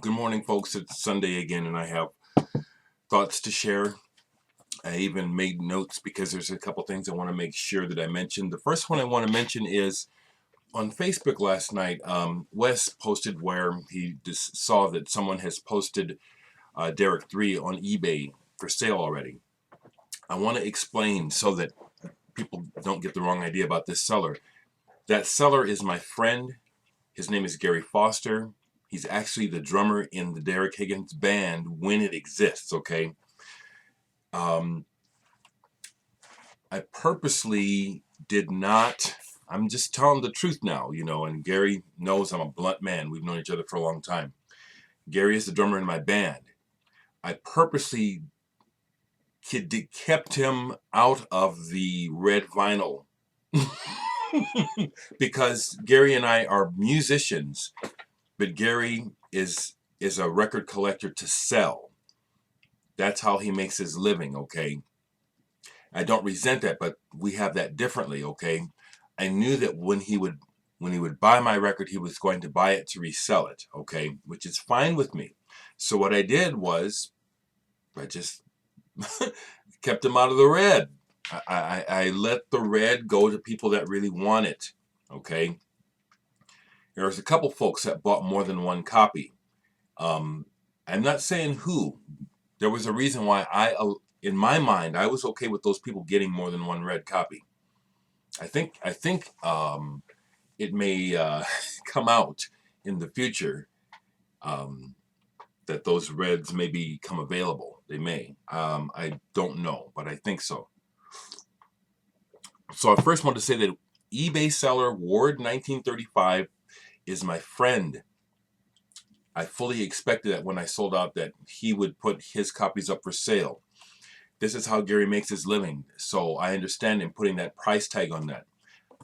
Good morning, folks. It's Sunday again, and I have thoughts to share. I even made notes because there's a couple things I want to make sure that I mention. The first one I want to mention is on Facebook last night. Wes posted where he just saw that someone has posted Dereck 3 on eBay for sale already. I want to explain so that people don't get the wrong idea about this seller. That seller is my friend. His name is Gary Foster. He's actually the drummer in the Dereck Higgins band when it exists, okay? I purposely did not, I'm just telling the truth now, and Gary knows I'm a blunt man. We've known each other for a long time. Gary is the drummer in my band. I purposely kept him out of the red vinyl because Gary and I are musicians, but Gary is a record collector to sell. That's how he makes his living, okay? I don't resent that, but we have that differently, okay? I knew that when he would buy my record, he was going to buy it to resell it, okay? Which is fine with me. So what I did was I just kept him out of the red. I let the red go to people that really want it, okay? There was a couple folks that bought more than one copy. I'm not saying who. There was a reason why in my mind, I was okay with those people getting more than one red copy. I think it may come out in the future that those reds may become available. They may. I don't know, but I think so. So I first want to say that eBay seller Ward 1935 is my friend. I fully expected that when I sold out that he would put his copies up for sale. This is how Gary makes his living, so I understand him putting that price tag on that.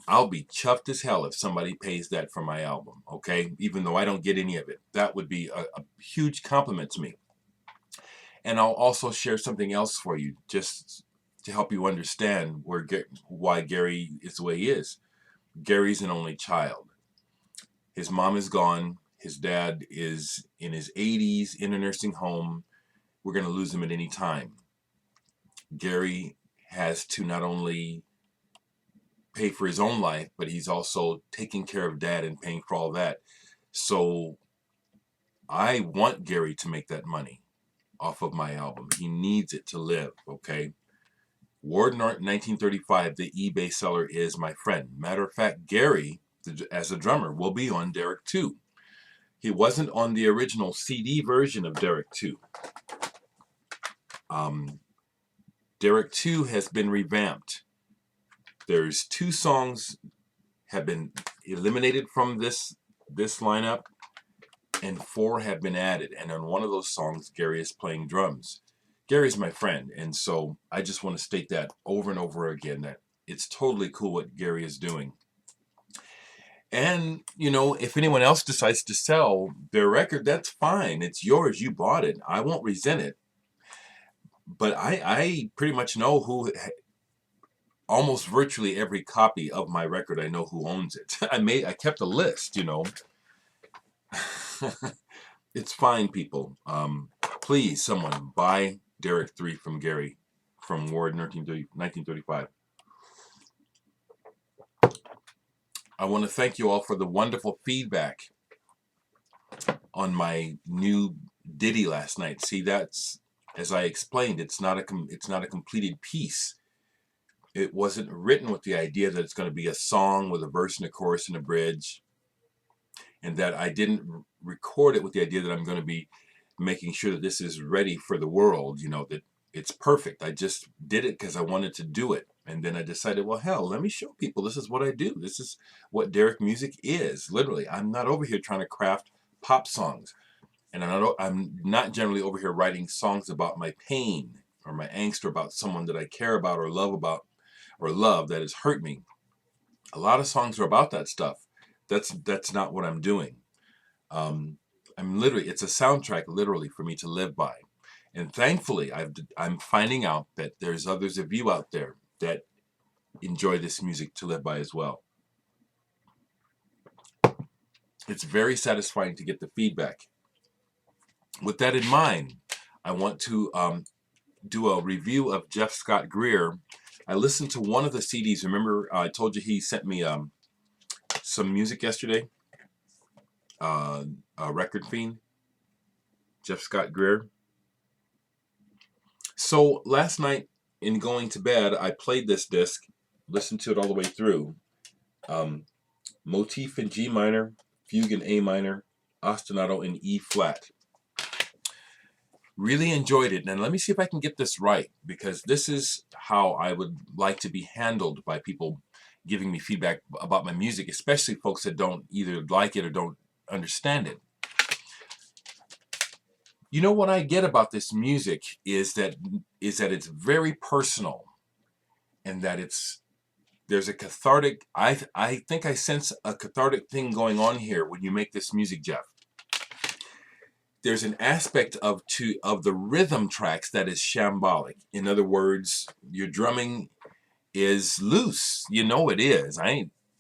I'll be chuffed as hell if somebody pays that for my album, okay? Even though I don't get any of it. That would be a huge compliment to me. And I'll also share something else for you, just to help you understand why Gary is the way he is. Gary's an only child. His mom is gone. His dad is in his 80s in a nursing home. We're going to lose him at any time. Gary has to not only pay for his own life, but he's also taking care of dad and paying for all that. So I want Gary to make that money off of my album. He needs it to live, okay? Ward 1935, the eBay seller, is my friend. Matter of fact, Gary, as a drummer, will be on Dereck 2. He wasn't on the original CD version of Dereck 2. Dereck 2 has been revamped. There's 2 songs have been eliminated from this lineup, and 4 have been added. And on one of those songs, Gary is playing drums. Gary's my friend, and so I just want to state that over and over again, that it's totally cool what Gary is doing. And, if anyone else decides to sell their record, that's fine. It's yours. You bought it. I won't resent it. But I pretty much know who, almost virtually every copy of my record, I know who owns it. I kept a list, It's fine, people. Please, someone buy Dereck 3 from Gary, from Ward 1935. I want to thank you all for the wonderful feedback on my new ditty last night. See, that's, as I explained, it's not a completed piece. It wasn't written with the idea that it's going to be a song with a verse and a chorus and a bridge, and that I didn't record it with the idea that I'm going to be making sure that this is ready for the world, that it's perfect. I just did it because I wanted to do it. And then I decided, well, hell, let me show people this is what I do. This is what Dereck music is. Literally, I'm not over here trying to craft pop songs. And I'm not generally over here writing songs about my pain or my angst or about someone that I care about or love that has hurt me. A lot of songs are about that stuff. That's not what I'm doing. It's a soundtrack literally for me to live by. And thankfully, I'm finding out that there's others of you out there that enjoy this music to live by as well. It's very satisfying to get the feedback. with that in mind, I want to do a review of Jeff Scott Greer. I listened to one of the CDs. Remember, I told you he sent me some music yesterday. A Record Fiend, Jeff Scott Greer. So last night, in going to bed, I played this disc, listened to it all the way through. Motif in G minor, fugue in A minor, ostinato in E flat. Really enjoyed it. And let me see if I can get this right, because this is how I would like to be handled by people giving me feedback about my music, especially folks that don't either like it or don't understand it. You know what I get about this music is that it's very personal, and that there's a cathartic, I think I sense a cathartic thing going on here when you make this music, Jeff. There's an aspect of the rhythm tracks that is shambolic. In other words, your drumming is loose. You know it is.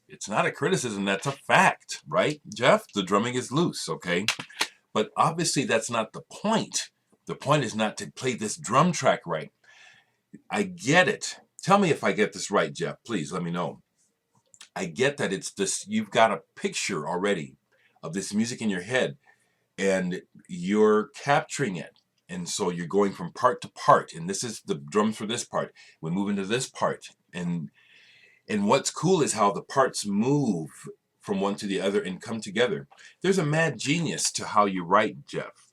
It's not a criticism, that's a fact, right, Jeff? The drumming is loose, okay? But obviously that's not the point. The point is not to play this drum track right. I get it. Tell me if I get this right, Jeff. Please let me know. I get that it's this, you've got a picture already of this music in your head, and you're capturing it. And so you're going from part to part, and this is the drums for this part. We move into this part. And what's cool is how the parts move from one to the other and come together. There's a mad genius to how you write, Jeff.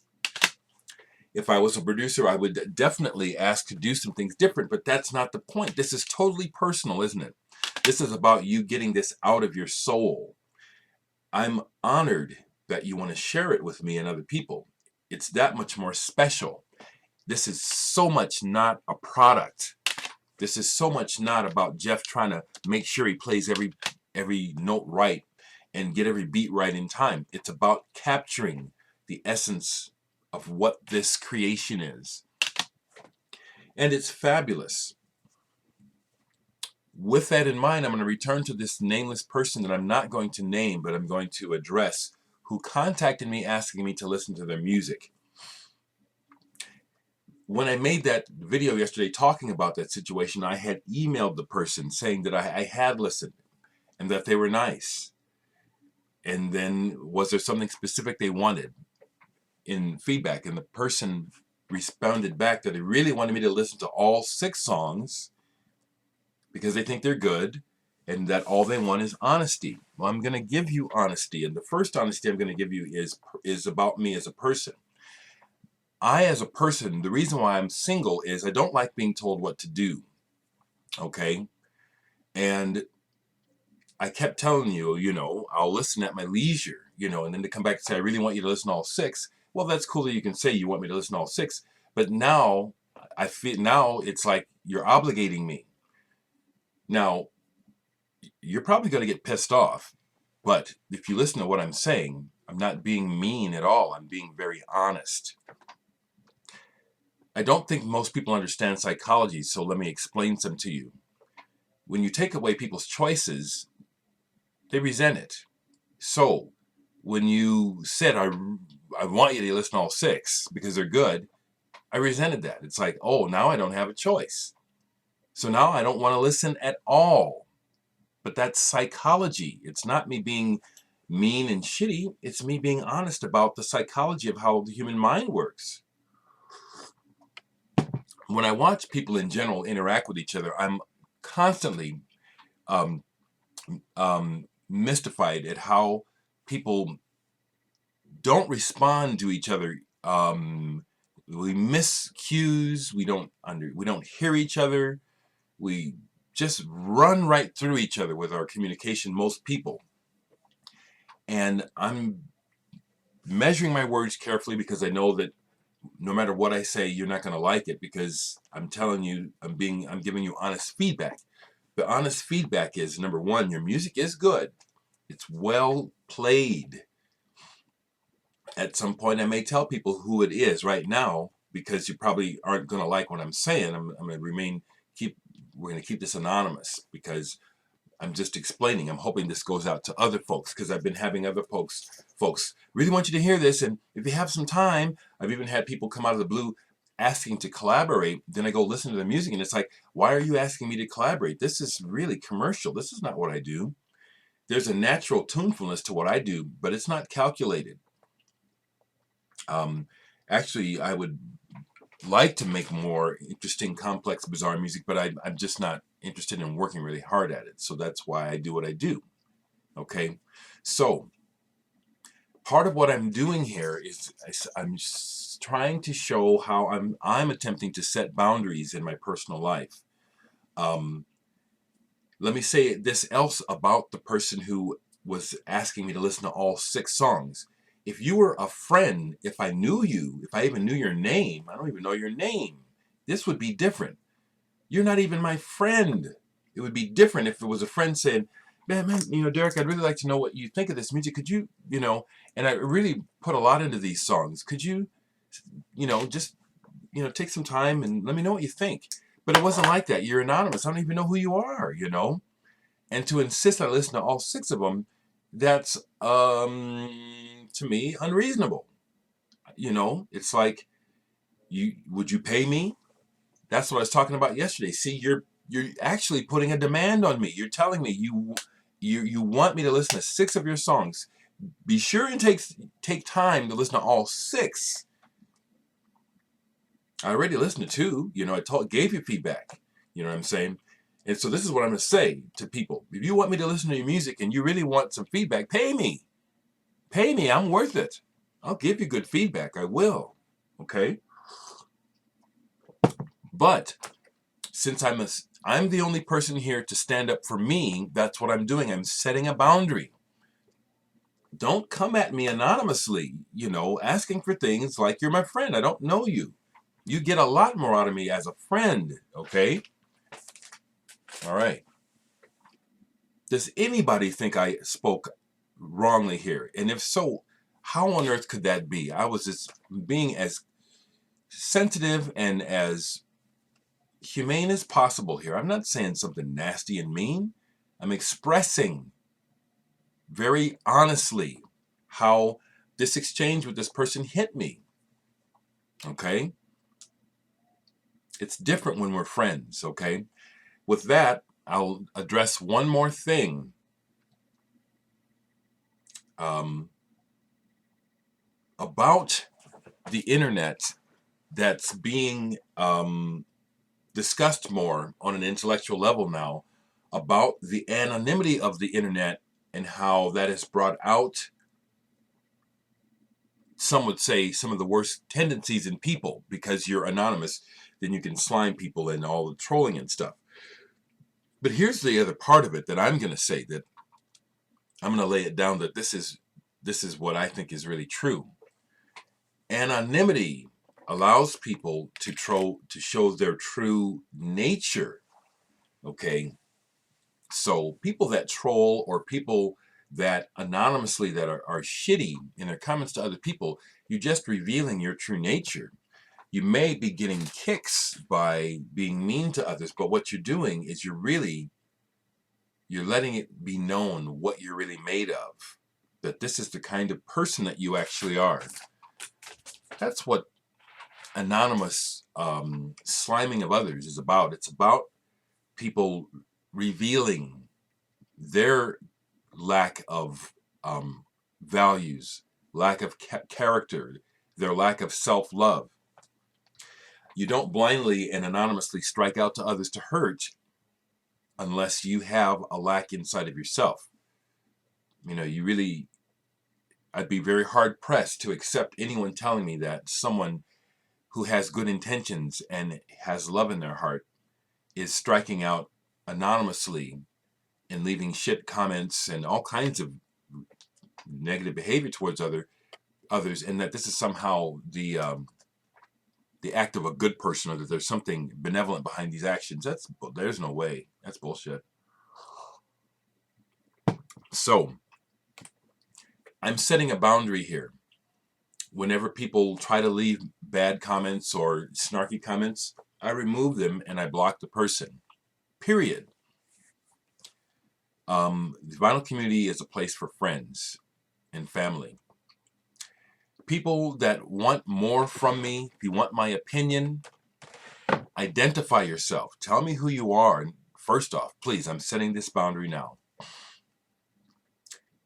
If I was a producer, I would definitely ask to do some things different, but that's not the point. This is totally personal, isn't it? This is about you getting this out of your soul. I'm honored that you want to share it with me and other people. It's that much more special. This is so much not a product. This is so much not about Jeff trying to make sure he plays every note right and get every beat right in time. It's about capturing the essence of what this creation is. And it's fabulous. With that in mind, I'm going to return to this nameless person that I'm not going to name, but I'm going to address, who contacted me asking me to listen to their music. When I made that video yesterday talking about that situation, I had emailed the person saying that I had listened and that they were nice. And then, was there something specific they wanted in feedback? And the person responded back that they really wanted me to listen to all 6 songs because they think they're good, and that all they want is honesty. Well, I'm going to give you honesty, and the first honesty I'm going to give you is about me as a person. I, as a person, the reason why I'm single is I don't like being told what to do, okay? And I kept telling you, I'll listen at my leisure, and then to come back and say, I really want you to listen to all 6. Well, that's cool that you can say you want me to listen to all 6, but now I feel, now it's like you're obligating me. Now, you're probably going to get pissed off, but if you listen to what I'm saying, I'm not being mean at all. I'm being very honest. I don't think most people understand psychology, so let me explain some to you. When you take away people's choices, they resent it. So when you said, I want you to listen to all 6 because they're good, I resented that. It's like, oh, now I don't have a choice. So now I don't want to listen at all. But that's psychology. It's not me being mean and shitty. It's me being honest about the psychology of how the human mind works. When I watch people in general interact with each other, I'm constantly mystified at how people don't respond to each other. We miss cues. We don't hear each other. We just run right through each other with our communication, most people. And I'm measuring my words carefully because I know that no matter what I say, you're not going to like it, because I'm telling you, I'm giving you honest feedback. The honest feedback is, number one, your music is good. It's well played. At some point, I may tell people who it is right now, because you probably aren't going to like what I'm saying. We're going to keep this anonymous, because I'm just explaining. I'm hoping this goes out to other folks, because I've been having other folks really want you to hear this. And if you have some time, I've even had people come out of the blue asking to collaborate. Then I go listen to the music and it's like, why are you asking me to collaborate? This is really commercial. This is not what I do. There's a natural tunefulness to what I do, but it's not calculated. Actually, I would like to make more interesting, complex, bizarre music, but I'm just not interested in working really hard at it. So that's why I do what I do. Okay, so part of what I'm doing here is I'm trying to show how I'm attempting to set boundaries in my personal life. Let me say this else about the person who was asking me to listen to all 6 songs. If you were a friend, if I knew you, if I even knew your name, I don't even know your name, this would be different. You're not even my friend. It would be different if it was a friend saying, man, Dereck, I'd really like to know what you think of this music. Could you, and I really put a lot into these songs. Could you, just, take some time and let me know what you think. But it wasn't like that. You're anonymous. I don't even know who you are, And to insist I listen to all 6 of them, that's, to me, unreasonable. It's like, would you pay me? That's what I was talking about yesterday. See, you're actually putting a demand on me. You're telling me you want me to listen to 6 of your songs. Be sure and take time to listen to all 6. I already listened to 2. I gave you feedback. You know what I'm saying? And so this is what I'm going to say to people. If you want me to listen to your music and you really want some feedback, pay me. Pay me. I'm worth it. I'll give you good feedback. I will. Okay? But since I'm the only person here to stand up for me, that's what I'm doing. I'm setting a boundary. Don't come at me anonymously, asking for things like you're my friend. I don't know you. You get a lot more out of me as a friend, okay? All right. Does anybody think I spoke wrongly here? And if so, how on earth could that be? I was just being as sensitive and as humane as possible here. I'm not saying something nasty and mean. I'm expressing very honestly how this exchange with this person hit me. Okay? It's different when we're friends, okay? With that, I'll address one more thing. About the internet that's being discussed more on an intellectual level now, about the anonymity of the internet and how that has brought out, some would say, some of the worst tendencies in people. Because you're anonymous, then you can slime people and all the trolling and stuff. But here's the other part of it that I'm going to say, that I'm going to lay it down, that this is what I think is really true. Anonymity allows people to show their true nature. Okay? So people that troll, or people that anonymously that are shitty in their comments to other people, you're just revealing your true nature. You may be getting kicks by being mean to others, but what you're doing is you're letting it be known what you're really made of. That this is the kind of person that you actually are. That's what anonymous sliming of others is about. It's about people revealing their lack of values, lack of character, their lack of self-love. You don't blindly and anonymously strike out to others to hurt unless you have a lack inside of yourself. I'd be very hard pressed to accept anyone telling me that someone who has good intentions and has love in their heart is striking out anonymously and leaving shit comments and all kinds of negative behavior towards others, and that this is somehow the act of a good person, or that there's something benevolent behind these actions. There's no way. That's bullshit. So I'm setting a boundary here. Whenever people try to leave bad comments or snarky comments, I remove them and I block the person. Period. The vinyl community is a place for friends and family. People that want more from me, if you want my opinion, identify yourself. Tell me who you are. And first off, please, I'm setting this boundary now.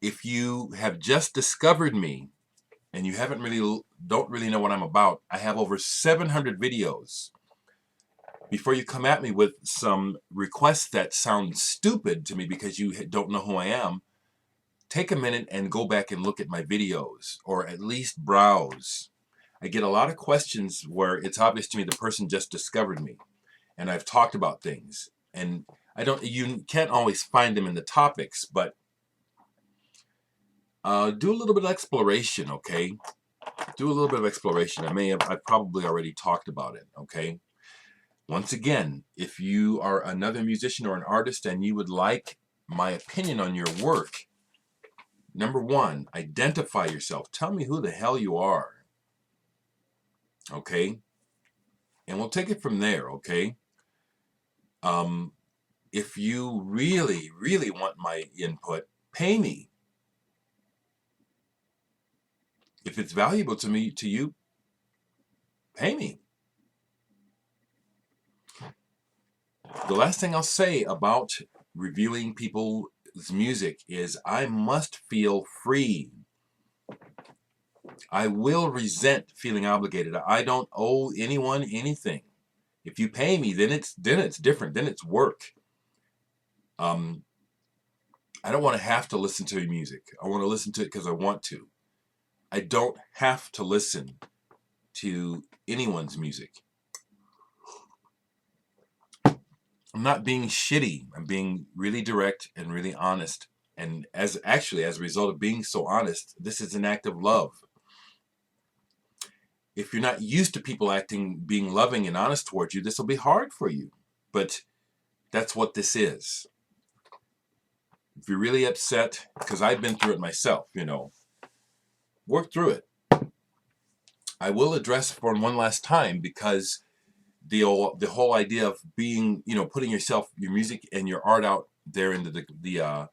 If you have just discovered me and you don't really know what I'm about, I have over 700 videos. Before you come at me with some requests that sound stupid to me because you don't know who I am, take a minute and go back and look at my videos, or at least browse. I get a lot of questions where it's obvious to me the person just discovered me, and I've talked about things, and you can't always find them in the topics, but do a little bit of exploration, okay? Do a little bit of exploration. I probably already talked about it, okay? Once again, if you are another musician or an artist and you would like my opinion on your work, number one, identify yourself. Tell me who the hell you are. Okay? And we'll take it from there, okay? If you really, really want my input, pay me. If it's valuable to you, pay me. The last thing I'll say about reviewing people's music is I must feel free. I will resent feeling obligated. I don't owe anyone anything. If you pay me, then it's different. Then it's work. I don't want to have to listen to your music. I want to listen to it because I want to. I don't have to listen to anyone's music. I'm not being shitty. I'm being really direct and really honest. And as a result of being so honest, this is an act of love. If you're not used to people being loving and honest towards you, this will be hard for you. But that's what this is. If you're really upset, because I've been through it myself, work through it. I will address for one last time, because the whole idea of being, putting your music and your art out there into the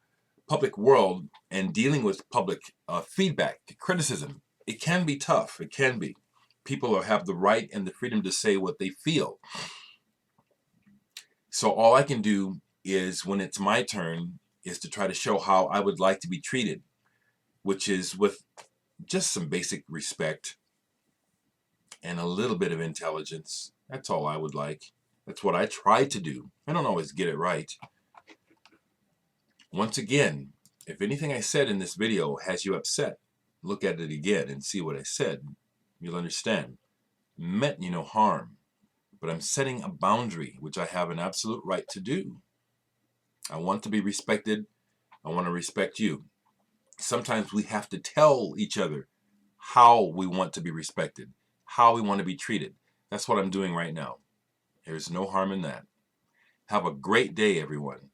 public world and dealing with public feedback, criticism, it can be tough. It can be. People have the right and the freedom to say what they feel. So all I can do is, when it's my turn, is to try to show how I would like to be treated, which is with just some basic respect and a little bit of intelligence. That's all I would like. That's what I try to do. I don't always get it right. Once again, if anything I said in this video has you upset, look at it again and see what I said. You'll understand. Meant you no harm, but I'm setting a boundary, which I have an absolute right to do. I want to be respected. I want to respect you. Sometimes we have to tell each other how we want to be respected, how we want to be treated. That's what I'm doing right now. There's no harm in that. Have a great day, everyone.